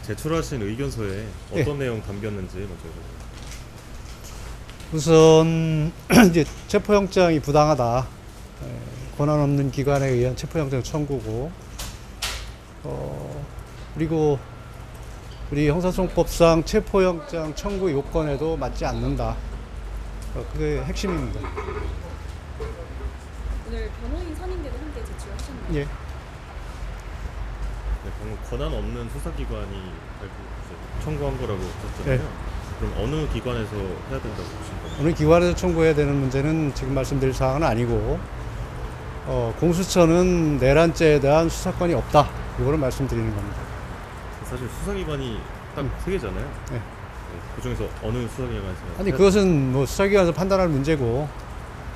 제출하신 의견서에 어떤 내용 담겼는지 먼저 여쭤볼게요. 우선 이제 체포영장이 부당하다. 권한 없는 기관에 의한 체포영장 청구고, 그리고 우리 형사소송법상 체포영장 청구 요건에도 맞지 않는다. 그게 핵심입니다. 오늘 변호인 선임계도 함께 제출하셨나요? 예. 네, 방금 권한 없는 수사기관이 청구한 거라고 하셨잖아요. 네. 그럼 어느 기관에서 해야 된다고 보시는 거예요? 어느 기관에서 청구해야 되는 문제는 지금 말씀드릴 사항은 아니고, 공수처는 내란죄에 대한 수사권이 없다. 이거를 말씀드리는 겁니다. 사실 수사기관이 딱 세 개잖아요. 네. 네, 그 중에서 어느 수사기관에서 아니, 그것은 뭐 수사기관에서 판단할 문제고,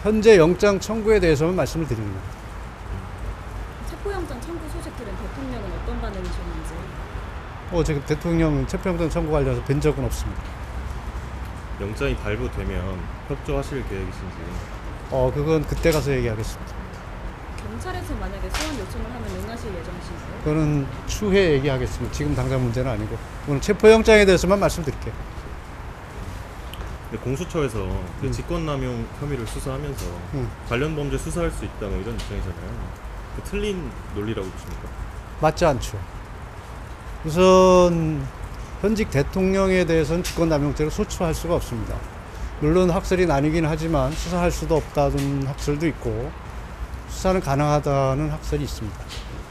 현재 영장 청구에 대해서만 말씀을 드리는 겁니다. 체포영장 청구 소식들은 대통령은 어떤 반응이셨는지. 지금 대통령 체포영장 청구 관련해서 뵌 적은 없습니다. 영장이 발부되면 협조하실 계획이신지. 그건 그때 가서 얘기하겠습니다. 경찰에서 만약에 소환 요청을 하면 응하실 예정이신가요? 그거는 추후에 얘기하겠습니다. 지금 당장 문제는 아니고. 오늘 체포영장에 대해서만 말씀드릴게요. 근데 공수처에서 그 직권남용 혐의를 수사하면서 관련 범죄 수사할 수 있다 뭐 이런 입장이잖아요. 그 틀린 논리라고 보십니까? 맞지 않죠. 우선 현직 대통령에 대해서는 직권남용죄를 소추할 수가 없습니다. 물론 학설이 나뉘긴 하지만 수사할 수도 없다는 학설도 있고 수사는 가능하다는 학설이 있습니다.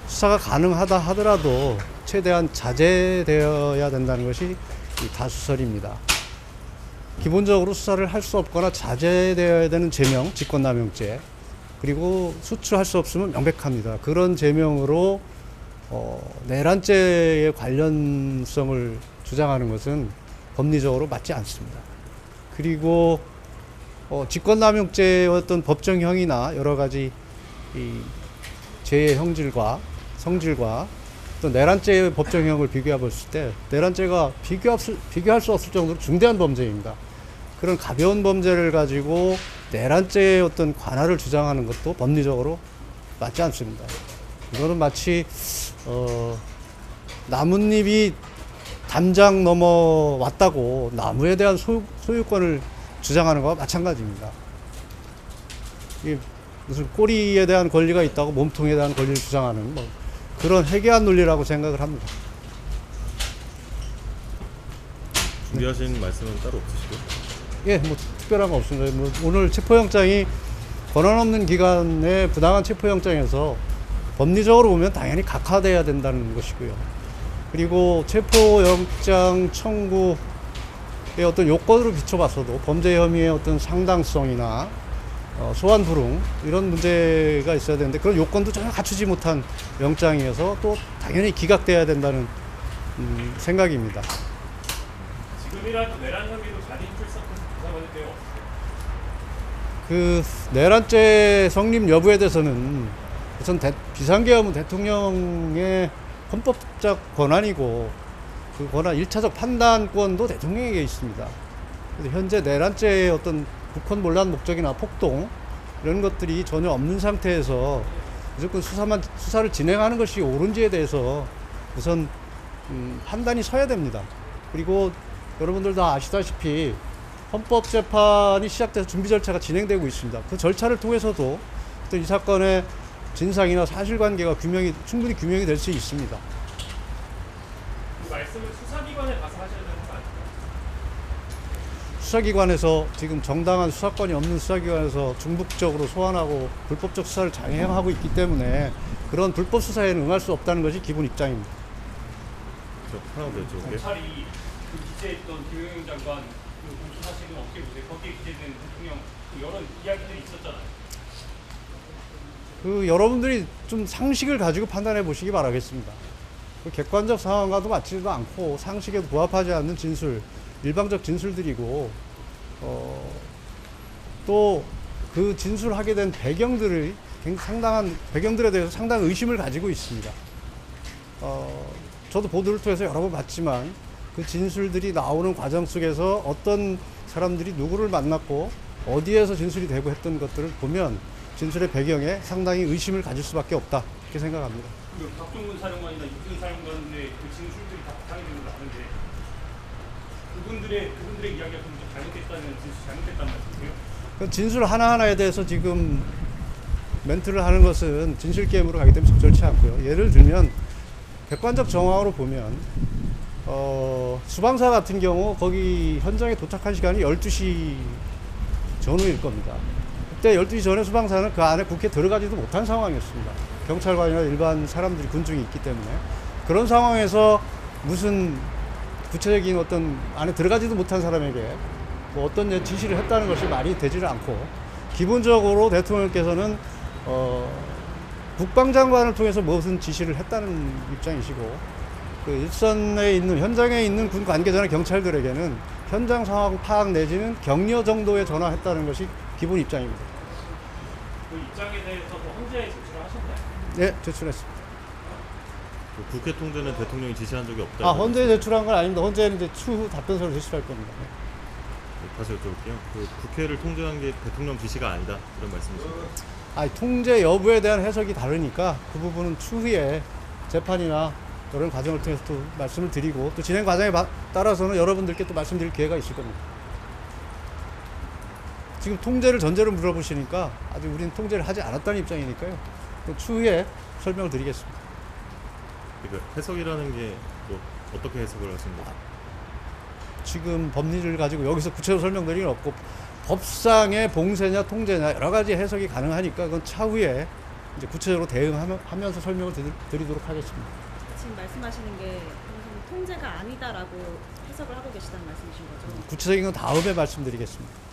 수사가 가능하다 하더라도 최대한 자제되어야 된다는 것이 이 다수설입니다. 기본적으로 수사를 할 수 없거나 자제되어야 되는 죄명, 직권남용죄, 그리고 수추할 수 없으면 명백합니다. 그런 죄명으로 내란죄의 관련성을 주장하는 것은 법리적으로 맞지 않습니다. 그리고 직권남용죄의 어떤 법정형이나 여러 가지 이 죄의 형질과 성질과 또 내란죄의 법정형을 비교해 봤을 때 내란죄가 비교할 수 없을 정도로 중대한 범죄입니다. 그런 가벼운 범죄를 가지고 내란죄의 어떤 관할을 주장하는 것도 법리적으로 맞지 않습니다. 이거는 마치 나뭇잎이 담장 넘어왔다고 나무에 대한 소유권을 주장하는 것과 마찬가지입니다. 이게 무슨 꼬리에 대한 권리가 있다고 몸통에 대한 권리를 주장하는 뭐 그런 해괴한 논리라고 생각을 합니다. 준비하신 말씀은 따로 없으시고요? 예, 뭐 특별한 거 없습니다. 뭐 오늘 체포영장이 권한 없는 기관의 부당한 체포영장에서 법리적으로 보면 당연히 각하돼야 된다는 것이고요. 그리고 체포영장 청구의 어떤 요건으로 비춰봤어도 범죄 혐의의 어떤 상당성이나 소환 불응 이런 문제가 있어야 되는데 그런 요건도 전혀 갖추지 못한 영장이어서 또 당연히 기각돼야 된다는 생각입니다. 지금이라도 내란 혐의로 자진 출석해서 조사받을 때요. 그 내란죄 성립 여부에 대해서는 우선 비상계엄은 대통령의 헌법적 권한이고 그 권한 1차적 판단권도 대통령에게 있습니다. 그래서 현재 내란죄의 어떤 국헌 몰란 목적이나 폭동 이런 것들이 전혀 없는 상태에서 무조건 수사를 진행하는 것이 옳은지에 대해서 우선 판단이 서야 됩니다. 그리고 여러분들 다 아시다시피 헌법재판이 시작돼서 준비 절차가 진행되고 있습니다. 그 절차를 통해서도 또 이 사건의 진상이나 사실관계가 충분히 규명이 될 수 있습니다. 그 말씀을 수사기관에 가서 하셔야 되는 거 아닙니까? 수사기관에서 지금 정당한 수사권이 없는 수사기관에서 중북적으로 소환하고 불법적 수사를 장행하고 있기 때문에 그런 불법 수사에는 응할 수 없다는 것이 기본 입장입니다. 저 하나 더 여쭤볼게요. 검찰이 그 기재했던 김용현 장관 그 공수 사실은 어떻게 보세요? 거기에 기재된 대통령 그 여러 이야기들이 있었잖아요. 그 여러분들이 좀 상식을 가지고 판단해 보시기 바라겠습니다. 그 객관적 상황과도 맞지도 않고 상식에 부합하지 않는 진술, 일방적 진술들이고 또 그 진술하게 된 배경들이 상당한 배경들에 대해서 상당한 의심을 가지고 있습니다. 저도 보도를 통해서 여러 번 봤지만 그 진술들이 나오는 과정 속에서 어떤 사람들이 누구를 만났고 어디에서 진술이 되고 했던 것들을 보면 진술의 배경에 상당히 의심을 가질 수밖에 없다 이렇게 생각합니다. 그 박종훈 사령관이나 이준 사령관의 그 진술들이 다 바탕이 되는 걸 아는데 그분들의 이야기가 좀 잘못됐다는 진술 잘못됐다는 말씀이세요? 그 진술 하나하나에 대해서 지금 멘트를 하는 것은 진실 게임으로 가기 때문에 적절치 않고요. 예를 들면 객관적 정황으로 보면 수방사 같은 경우 거기 현장에 도착한 시간이 12시 전후일 겁니다. 그때 12시 전에 수방사는 그 안에 국회에 들어가지도 못한 상황이었습니다. 경찰관이나 일반 사람들이 군중이 있기 때문에 그런 상황에서 무슨 구체적인 어떤 안에 들어가지도 못한 사람에게 뭐 어떤 지시를 했다는 것이 말이 되지는 않고 기본적으로 대통령께서는 국방장관을 통해서 무슨 지시를 했다는 입장이시고 그 일선에 있는 현장에 있는 군 관계자나 경찰들에게는 현장 상황 파악 내지는 격려 정도에 전화했다는 것이 기본 입장입니다. 그 입장에 대해서 헌재에 제출을 하셨나요? 네, 제출했습니다. 그 국회 통제는 대통령이 지시한 적이 없다. 헌재에 제출한 건 아닙니다. 헌재는 이제 추후 답변서를 제출할 겁니다. 다시 여쭤볼게요. 그 국회를 통제한 게 대통령 지시가 아니다 이런 말씀이신가요? 통제 여부에 대한 해석이 다르니까 그 부분은 추후에 재판이나 이런 과정을 통해서 또 말씀을 드리고 또 진행 과정에 따라서는 여러분들께 또 말씀드릴 기회가 있을 겁니다. 지금 통제를 전제로 물어보시니까 아직 우리는 통제를 하지 않았다는 입장이니까요. 또 추후에 설명을 드리겠습니다. 그러니까 해석이라는 게 뭐 어떻게 해석을 하신 거죠? 지금 법리를 가지고 여기서 구체적으로 설명드리긴 없고 법상의 봉쇄냐 통제냐 여러 가지 해석이 가능하니까 그건 차후에 이제 구체적으로 대응하면서 설명을 드리도록 하겠습니다. 지금 말씀하시는 게 통제가 아니다라고 해석을 하고 계시다는 말씀이신 거죠? 구체적인 건 다음에 말씀드리겠습니다.